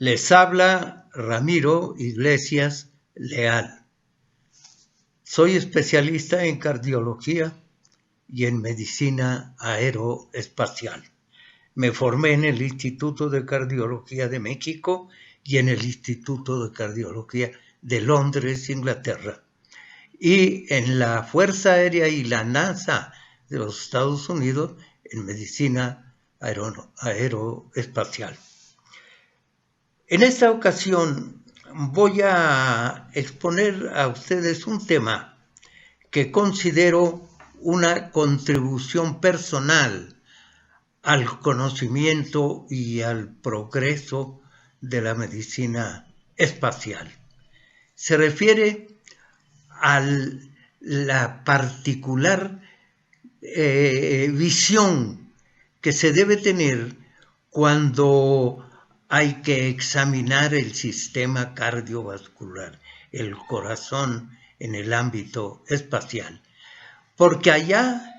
Les habla Ramiro Iglesias Leal. Soy especialista en cardiología y en medicina aeroespacial. Me formé en el Instituto de Cardiología de México y en el Instituto de Cardiología de Londres, Inglaterra. Y en la Fuerza Aérea y la NASA de los Estados Unidos en medicina aeroespacial. En esta ocasión voy a exponer a ustedes un tema que considero una contribución personal al conocimiento y al progreso de la medicina espacial. Se refiere a la particular visión que se debe tener cuando hay que examinar el sistema cardiovascular, el corazón en el ámbito espacial. Porque allá,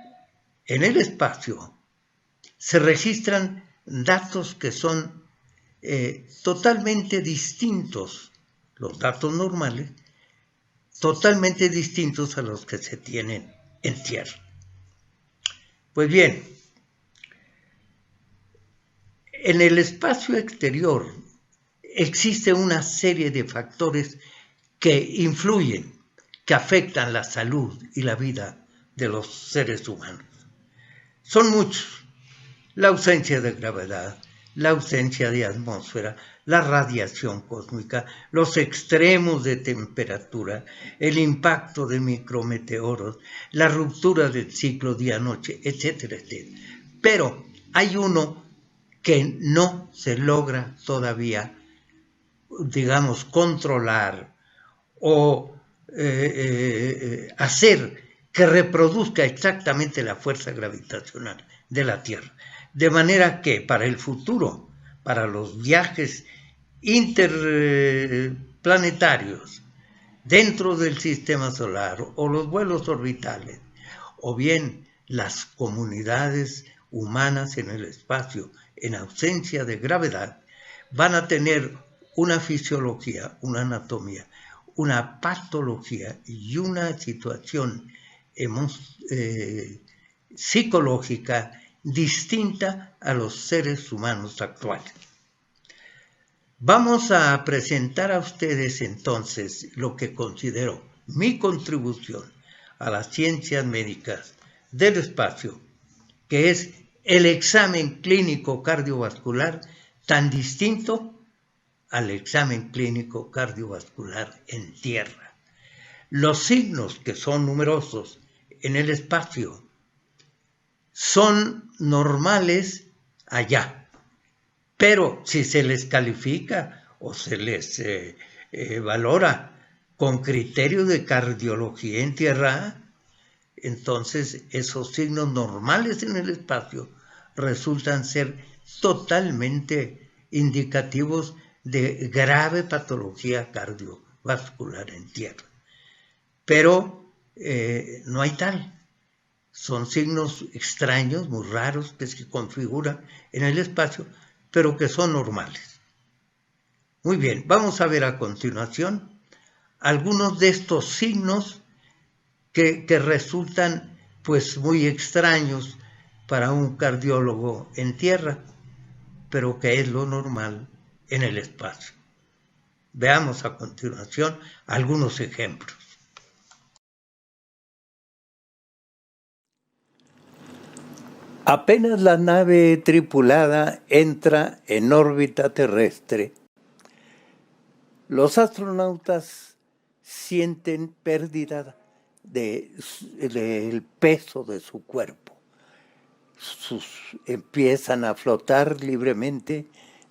en el espacio, se registran datos que son totalmente distintos, los datos normales, totalmente distintos a los que se tienen en tierra. Pues bien, en el espacio exterior existe una serie de factores que influyen, que afectan la salud y la vida de los seres humanos. Son muchos: la ausencia de gravedad, la ausencia de atmósfera, la radiación cósmica, los extremos de temperatura, el impacto de micrometeoros, la ruptura del ciclo día-noche, etcétera, etcétera. Pero hay uno que no se logra todavía, digamos, controlar o hacer que reproduzca exactamente la fuerza gravitacional de la Tierra. De manera que para el futuro, para los viajes interplanetarios dentro del sistema solar o los vuelos orbitales, o bien las comunidades humanas en el espacio en ausencia de gravedad, van a tener una fisiología, una anatomía, una patología y una situación psicológica distinta a los seres humanos actuales. Vamos a presentar a ustedes entonces lo que considero mi contribución a las ciencias médicas del espacio, que es el examen clínico cardiovascular, tan distinto al examen clínico cardiovascular en tierra. Los signos, que son numerosos en el espacio, son normales allá, pero si se les califica o se les valora con criterio de cardiología en tierra, entonces esos signos normales en el espacio resultan ser totalmente indicativos de grave patología cardiovascular en tierra. Pero no hay tal. Son signos extraños, muy raros, que se configuran en el espacio, pero que son normales. Muy bien, vamos a ver a continuación algunos de estos signos que resultan pues muy extraños para un cardiólogo en tierra, pero que es lo normal en el espacio. Veamos a continuación algunos ejemplos. Apenas la nave tripulada entra en órbita terrestre, los astronautas sienten pérdida del peso de su cuerpo. Empiezan a flotar libremente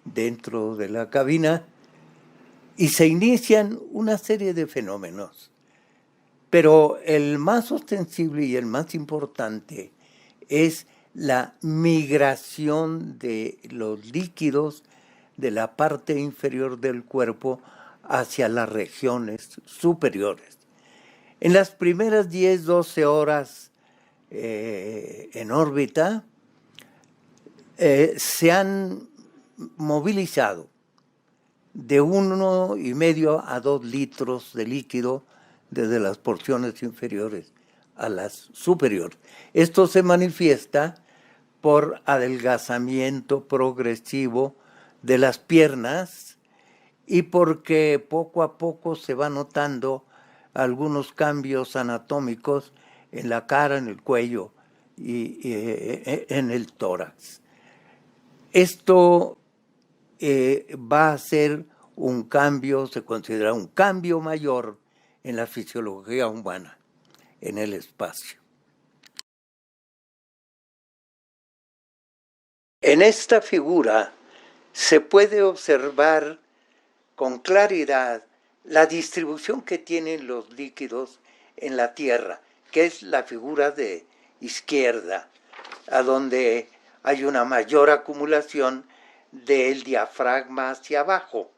dentro de la cabina y se inician una serie de fenómenos. Pero el más ostensible y el más importante es la migración de los líquidos de la parte inferior del cuerpo hacia las regiones superiores. En las primeras 10-12 horas en órbita se han movilizado de 1,5 a 2 litros de líquido desde las porciones inferiores a las superiores. Esto se manifiesta por adelgazamiento progresivo de las piernas y porque poco a poco se va notando algunos cambios anatómicos en la cara, en el cuello y en el tórax. Esto va a ser un cambio, se considera un cambio mayor en la fisiología humana, en el espacio. En esta figura se puede observar con claridad la distribución que tienen los líquidos en la Tierra, que es la figura de izquierda, a donde hay una mayor acumulación del diafragma hacia abajo.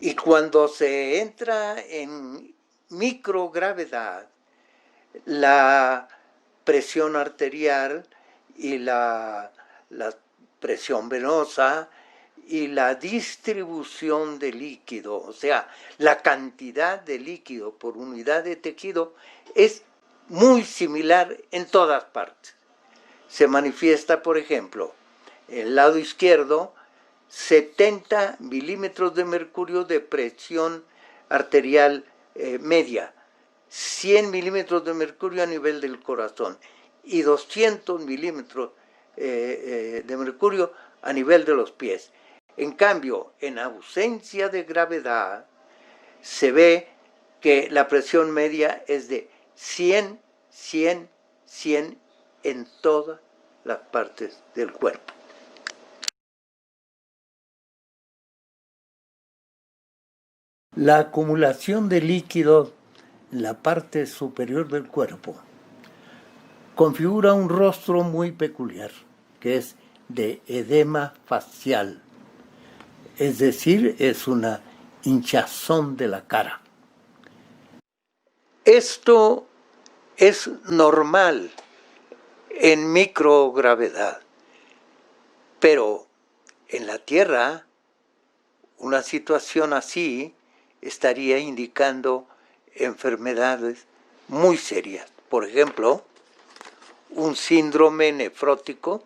Y cuando se entra en microgravedad, la presión arterial y la presión venosa y la distribución de líquido, o sea, la cantidad de líquido por unidad de tejido es muy similar en todas partes. Se manifiesta, por ejemplo, en el lado izquierdo, 70 milímetros de mercurio de presión arterial media, 100 milímetros de mercurio a nivel del corazón y 200 milímetros de mercurio a nivel de los pies. En cambio, en ausencia de gravedad, se ve que la presión media es de 100, 100, 100 en todas las partes del cuerpo. La acumulación de líquidos en la parte superior del cuerpo configura un rostro muy peculiar, que es de edema facial. Es decir, es una hinchazón de la cara. Esto es normal en microgravedad, pero en la Tierra una situación así estaría indicando enfermedades muy serias. Por ejemplo, un síndrome nefrótico,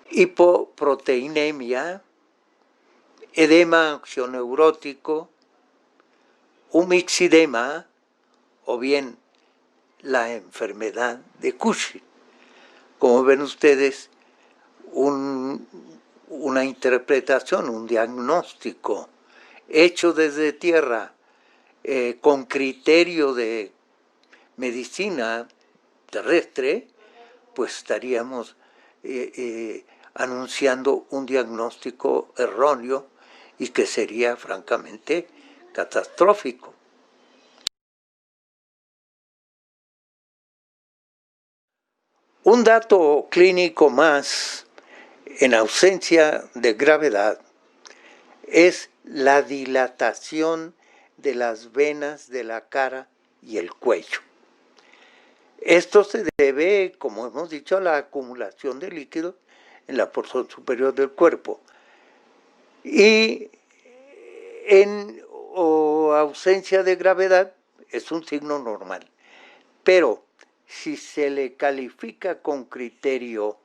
hipoproteinemia, edema axioneurótico, un mixedema o bien la enfermedad de Cushing. Como ven ustedes, una interpretación, un diagnóstico hecho desde tierra con criterio de medicina terrestre, pues estaríamos anunciando un diagnóstico erróneo y que sería francamente catastrófico. Un dato clínico más, en ausencia de gravedad, es la dilatación de las venas de la cara y el cuello. Esto se debe, como hemos dicho, a la acumulación de líquidos en la porción superior del cuerpo. Y en ausencia de gravedad es un signo normal. Pero si se le califica con criterio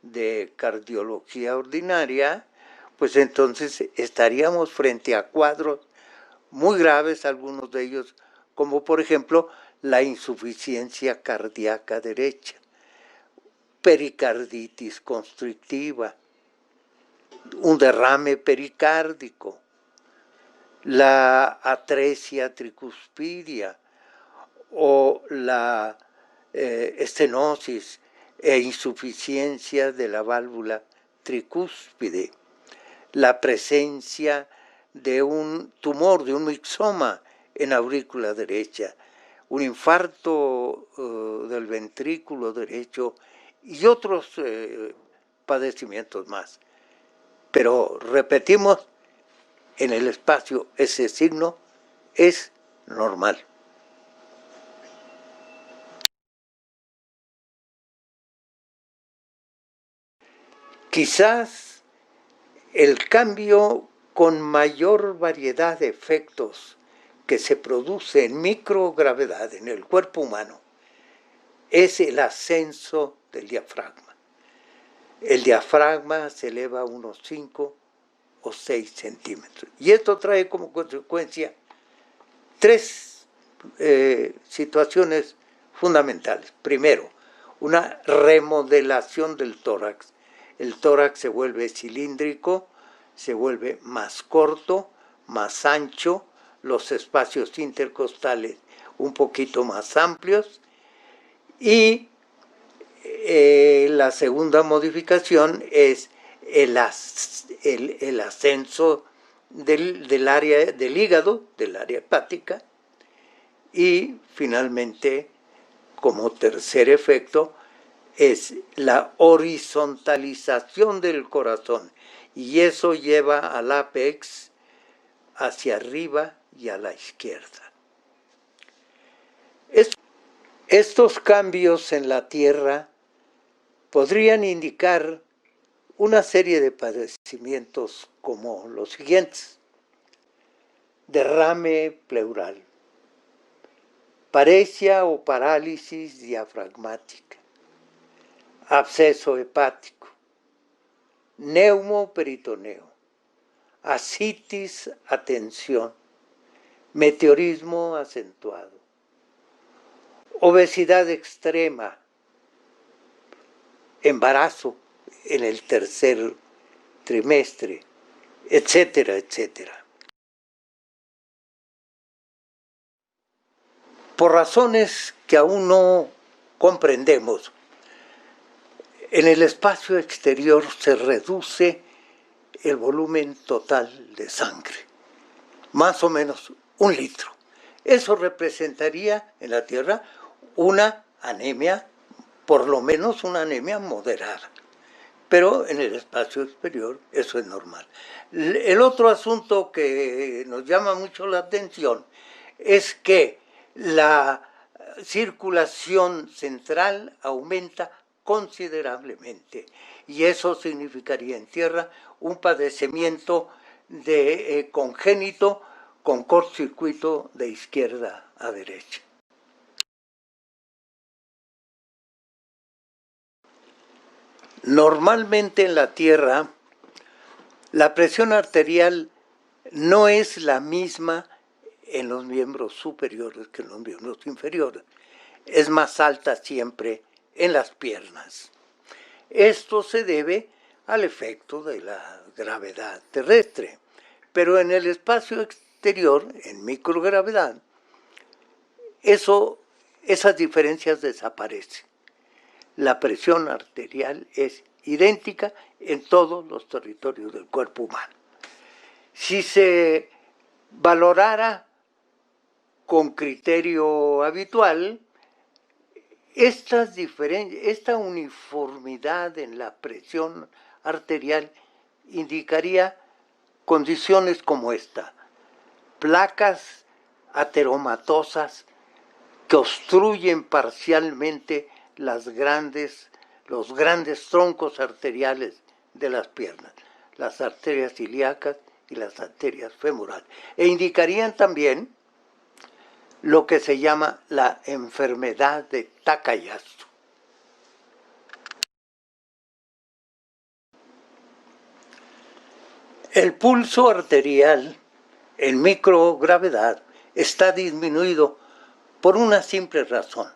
de cardiología ordinaria, pues entonces estaríamos frente a cuadros muy graves, algunos de ellos, como por ejemplo la insuficiencia cardíaca derecha, pericarditis constrictiva, un derrame pericárdico, la atresia tricuspidia o la estenosis e insuficiencia de la válvula tricúspide, la presencia de un tumor, de un mixoma en aurícula derecha, un infarto del ventrículo derecho y otros padecimientos más. Pero repetimos, en el espacio ese signo es normal. Quizás el cambio con mayor variedad de efectos que se produce en microgravedad en el cuerpo humano es el ascenso del diafragma. El diafragma se eleva a unos 5 o 6 centímetros. Y esto trae como consecuencia tres situaciones fundamentales. Primero, una remodelación del tórax. El tórax se vuelve cilíndrico, se vuelve más corto, más ancho, los espacios intercostales un poquito más amplios, y la segunda modificación es el ascenso del área del hígado, del área hepática, y finalmente, como tercer efecto, es la horizontalización del corazón, y eso lleva al ápex hacia arriba y a la izquierda. Estos cambios en la Tierra podrían indicar una serie de padecimientos como los siguientes: derrame pleural, paresia o parálisis diafragmática, absceso hepático, neumoperitoneo, ascitis a tensión, meteorismo acentuado, obesidad extrema, embarazo en el tercer trimestre, etcétera, etcétera. Por razones que aún no comprendemos, en el espacio exterior se reduce el volumen total de sangre, más o menos 1 litro. Eso representaría en la Tierra una anemia, por lo menos una anemia moderada. Pero en el espacio exterior eso es normal. El otro asunto que nos llama mucho la atención es que la circulación central aumenta considerablemente, y eso significaría en Tierra un padecimiento de congénito con cortocircuito de izquierda a derecha. Normalmente en la Tierra la presión arterial no es la misma en los miembros superiores que en los miembros inferiores. Es más alta siempre en las piernas. Esto se debe al efecto de la gravedad terrestre. Pero en el espacio exterior, en microgravedad, esas diferencias desaparecen. La presión arterial es idéntica en todos los territorios del cuerpo humano. Si se valorara con criterio habitual, esta uniformidad en la presión arterial indicaría condiciones como esta: placas ateromatosas que obstruyen parcialmente los grandes troncos arteriales de las piernas, las arterias ilíacas y las arterias femorales, e indicarían también lo que se llama la enfermedad de Takayasu. El pulso arterial en microgravedad está disminuido por una simple razón: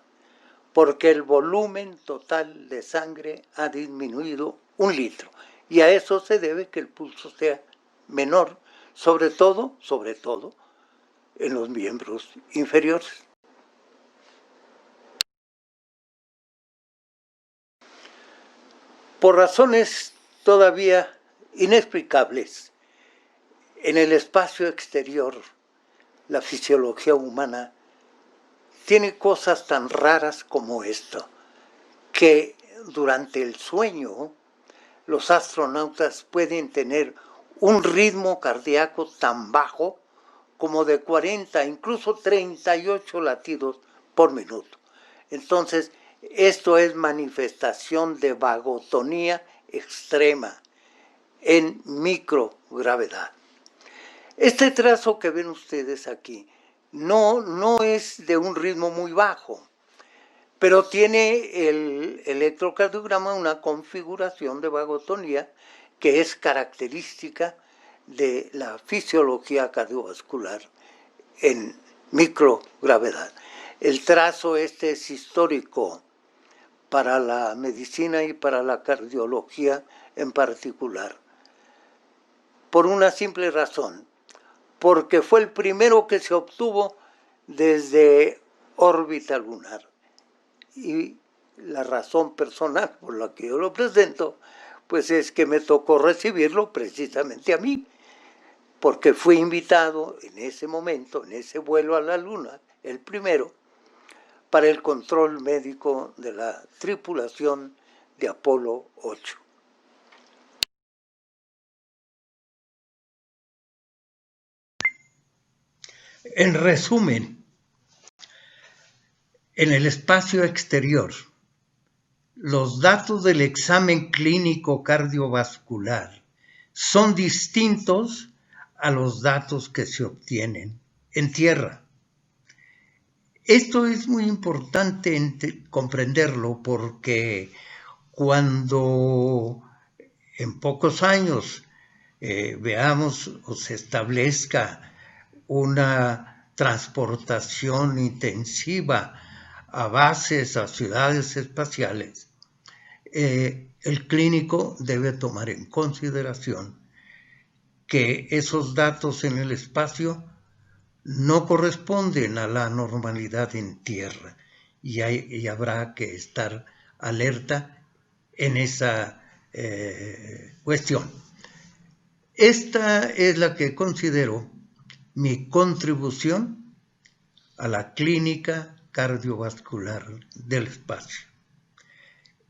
porque el volumen total de sangre ha disminuido 1 litro, y a eso se debe que el pulso sea menor, sobre todo en los miembros inferiores. Por razones todavía inexplicables, en el espacio exterior la fisiología humana tiene cosas tan raras como esto, que durante el sueño los astronautas pueden tener un ritmo cardíaco tan bajo como de 40, incluso 38 latidos por minuto. Entonces, esto es manifestación de vagotonía extrema en microgravedad. Este trazo que ven ustedes aquí no es de un ritmo muy bajo, pero tiene el electrocardiograma una configuración de vagotonía que es característica de la fisiología cardiovascular en microgravedad. El trazo este es histórico para la medicina y para la cardiología en particular, por una simple razón, porque fue el primero que se obtuvo desde órbita lunar. Y la razón personal por la que yo lo presento, pues es que me tocó recibirlo precisamente a mí, porque fui invitado en ese momento, en ese vuelo a la Luna, el primero, para el control médico de la tripulación de Apolo 8. En resumen, en el espacio exterior, los datos del examen clínico cardiovascular son distintos a los datos que se obtienen en tierra. Esto es muy importante comprenderlo porque cuando en pocos años veamos o se establezca una transportación intensiva a bases, a ciudades espaciales, el clínico debe tomar en consideración que esos datos en el espacio no corresponden a la normalidad en tierra y habrá que estar alerta en esa cuestión. Esta es la que considero mi contribución a la clínica cardiovascular del espacio.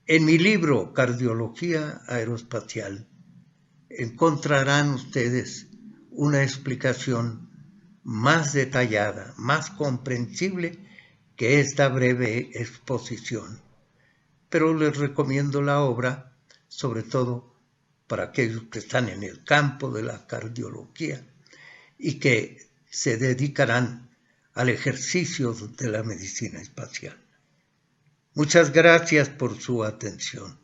En mi libro Cardiología Aeroespacial encontrarán ustedes una explicación más detallada, más comprensible que esta breve exposición. Pero les recomiendo la obra, sobre todo para aquellos que están en el campo de la cardiología y que se dedicarán al ejercicio de la medicina espacial. Muchas gracias por su atención.